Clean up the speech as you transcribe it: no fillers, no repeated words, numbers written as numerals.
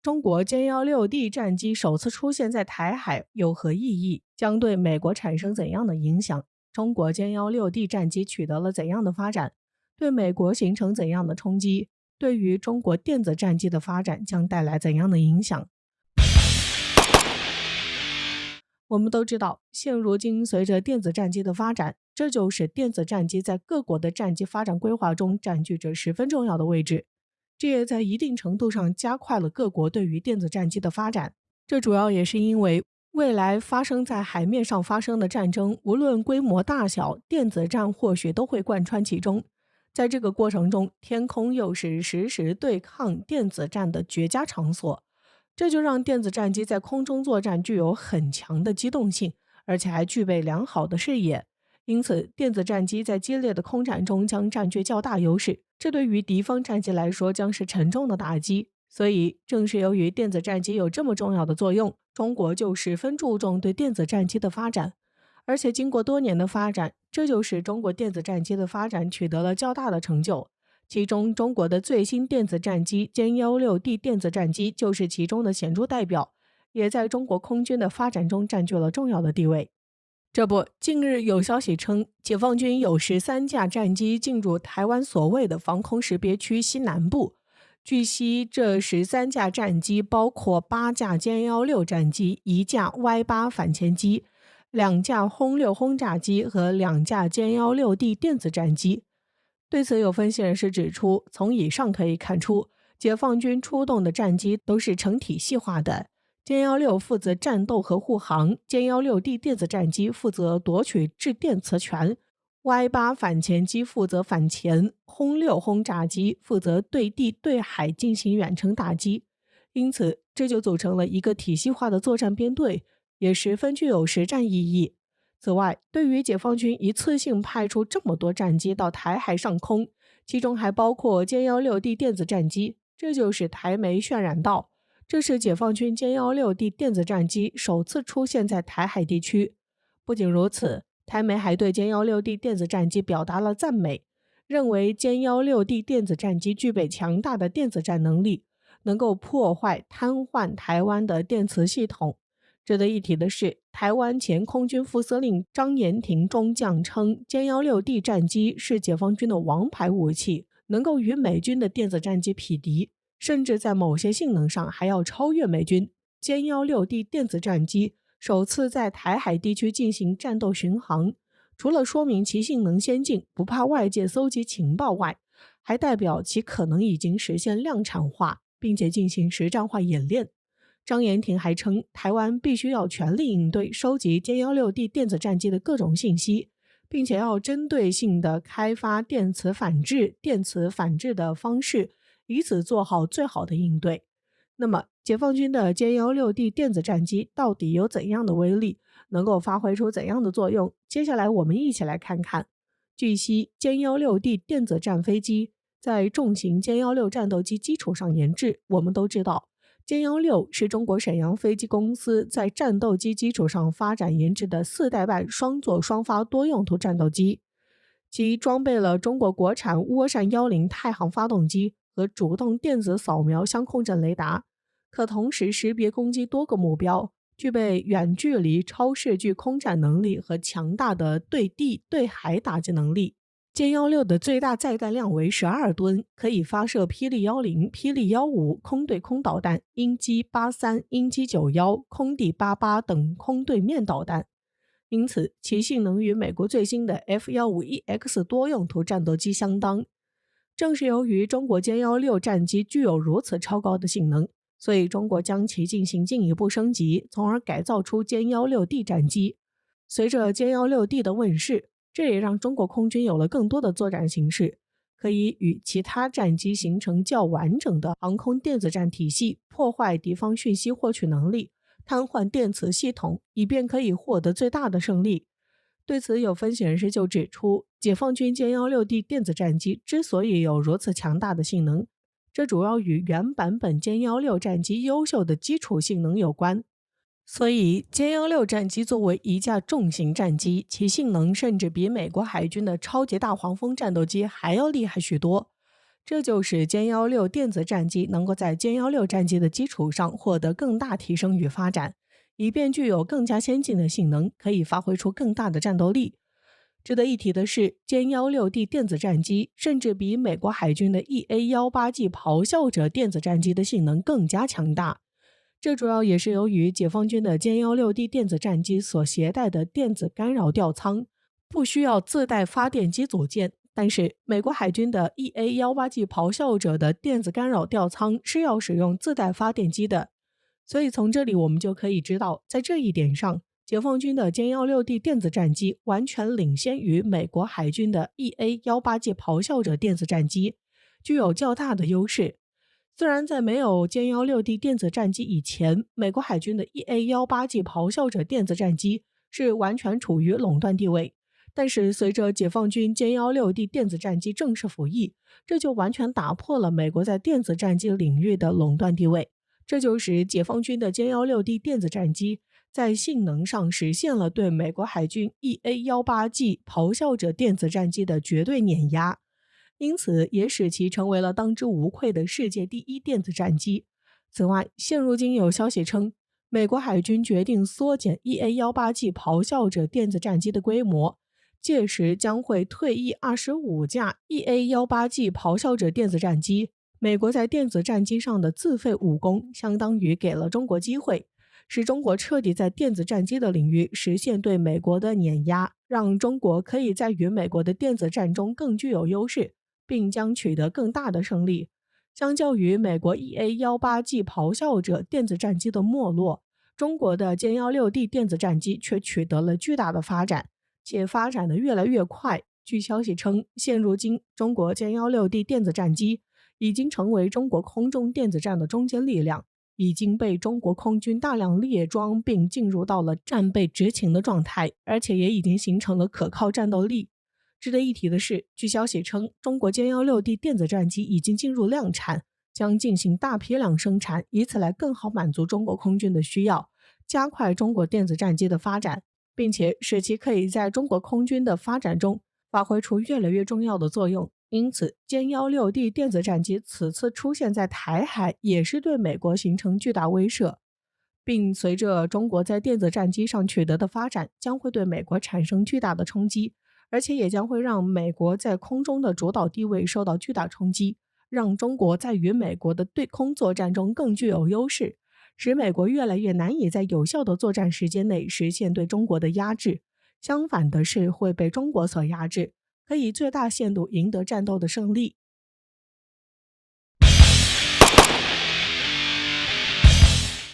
中国歼 16D 战机首次出现在台海有何意义？将对美国产生怎样的影响？中国歼 16D 战机取得了怎样的发展？对美国形成怎样的冲击？对于中国电子战机的发展将带来怎样的影响？我们都知道，现如今随着电子战机的发展，这就使电子战机在各国的战机发展规划中占据着十分重要的位置。这也在一定程度上加快了各国对于电子战机的发展。这主要也是因为未来发生在海面上发生的战争，无论规模大小，电子战或许都会贯穿其中。在这个过程中，天空又是实时对抗电子战的绝佳场所。这就让电子战机在空中作战具有很强的机动性，而且还具备良好的视野。因此，电子战机在激烈的空战中将占据较大优势，这对于敌方战机来说将是沉重的打击。所以，正是由于电子战机有这么重要的作用，中国就十分注重对电子战机的发展。而且经过多年的发展，这就使中国电子战机的发展取得了较大的成就。其中，中国的最新电子战机歼 16D 电子战机就是其中的显著代表，也在中国空军的发展中占据了重要的地位。这不，近日有消息称，解放军有13架战机进入台湾所谓的防空识别区西南部。据悉，这13架战机包括8架歼16战机、1架 Y8 反潜机、2架轰6轰炸机和2架歼 16D 电子战机。对此，有分析人士指出，从以上可以看出，解放军出动的战机都是成体系化的。歼16负责战斗和护航，歼 16D 电子战机负责夺取制电磁权， Y8 反潜机负责反潜，轰6轰炸机负责对地对海进行远程打击。因此，这就组成了一个体系化的作战编队，也十分具有实战意义。此外，对于解放军一次性派出这么多战机到台海上空，其中还包括歼 16D 电子战机，这就是台媒渲染到，这是解放军歼 16D 电子战机首次出现在台海地区。不仅如此，台媒还对歼 16D 电子战机表达了赞美，认为歼 16D 电子战机具备强大的电子战能力，能够破坏瘫痪台湾的电磁系统。值得一提的是，台湾前空军副司令张延廷中将称，歼 16D 战机是解放军的王牌武器，能够与美军的电子战机匹敌，甚至在某些性能上还要超越美军。歼 16D 电子战机首次在台海地区进行战斗巡航，除了说明其性能先进，不怕外界搜集情报外，还代表其可能已经实现量产化，并且进行实战化演练。张延廷还称，台湾必须要全力应对收集歼 16D 电子战机的各种信息，并且要针对性的开发电磁反制的方式，以此做好最好的应对。那么，解放军的歼 16D 电子战机到底有怎样的威力，能够发挥出怎样的作用？接下来我们一起来看看。据悉，歼 16D 电子战飞机在重型歼16战斗机基础上研制。我们都知道，歼16是中国沈阳飞机公司在战斗机基础上发展研制的4代半双座双发多用途战斗机，其装备了中国国产涡扇10太行发动机和主动电子扫描相控阵雷达，可同时识别攻击多个目标，具备远距离超视距空战能力和强大的对地对海打击能力。歼16的最大载弹量为12吨，可以发射霹雳10、霹雳15空对空导弹、鹰击83、鹰击91、空地88等空对面导弹。因此，其性能与美国最新的 F-15EX 多用途战斗机相当。正是由于中国歼16战机具有如此超高的性能，所以中国将其进行进一步升级，从而改造出歼 16D 战机。随着歼 16D 的问世，这也让中国空军有了更多的作战形式，可以与其他战机形成较完整的航空电子战体系，破坏敌方讯息获取能力，瘫痪电磁系统，以便可以获得最大的胜利。对此，有分析人士就指出，解放军歼 16D 电子战机之所以有如此强大的性能，这主要与原版本歼16战机优秀的基础性能有关。所以，歼16战机作为一架重型战机，其性能甚至比美国海军的超级大黄蜂战斗机还要厉害许多。这就使歼16电子战机能够在歼16战机的基础上获得更大提升与发展，以便具有更加先进的性能，可以发挥出更大的战斗力。值得一提的是，歼 16D 电子战机甚至比美国海军的 EA-18G 咆哮者电子战机的性能更加强大。这主要也是由于解放军的歼 16D 电子战机所携带的电子干扰吊舱不需要自带发电机组件，但是美国海军的 EA-18G 咆哮者的电子干扰吊舱是要使用自带发电机的。所以从这里我们就可以知道，在这一点上，解放军的歼 16D 电子战机完全领先于美国海军的 EA-18G 咆哮者电子战机，具有较大的优势。虽然在没有歼 16D 电子战机以前，美国海军的 EA-18G 咆哮者电子战机是完全处于垄断地位，但是随着解放军歼 16D 电子战机正式服役，这就完全打破了美国在电子战机领域的垄断地位。这就使解放军的歼 16D 电子战机在性能上实现了对美国海军 EA-18G 咆哮者电子战机的绝对碾压，因此也使其成为了当之无愧的世界第一电子战机。此外，现如今有消息称，美国海军决定缩减 EA-18G 咆哮者电子战机的规模，届时将会退役25架 EA-18G 咆哮者电子战机。美国在电子战机上的自废武功，相当于给了中国机会，使中国彻底在电子战机的领域实现对美国的碾压，让中国可以在与美国的电子战中更具有优势，并将取得更大的胜利。相较于美国 EA-18G 咆哮者电子战机的没落，中国的歼 16D 电子战机却取得了巨大的发展，且发展的越来越快。据消息称，现如今中国歼 16D 电子战机已经成为中国空中电子战的中坚力量，已经被中国空军大量列装并进入到了战备执勤的状态，而且也已经形成了可靠战斗力。值得一提的是，据消息称，中国歼 16D 电子战机已经进入量产，将进行大批量生产，以此来更好满足中国空军的需要，加快中国电子战机的发展，并且使其可以在中国空军的发展中发挥出越来越重要的作用。因此，歼 16D 电子战机此次出现在台海，也是对美国形成巨大威慑，并随着中国在电子战机上取得的发展，将会对美国产生巨大的冲击，而且也将会让美国在空中的主导地位受到巨大冲击，让中国在与美国的对空作战中更具有优势，使美国越来越难以在有效的作战时间内实现对中国的压制。相反的是，会被中国所压制，可以最大限度赢得战斗的胜利。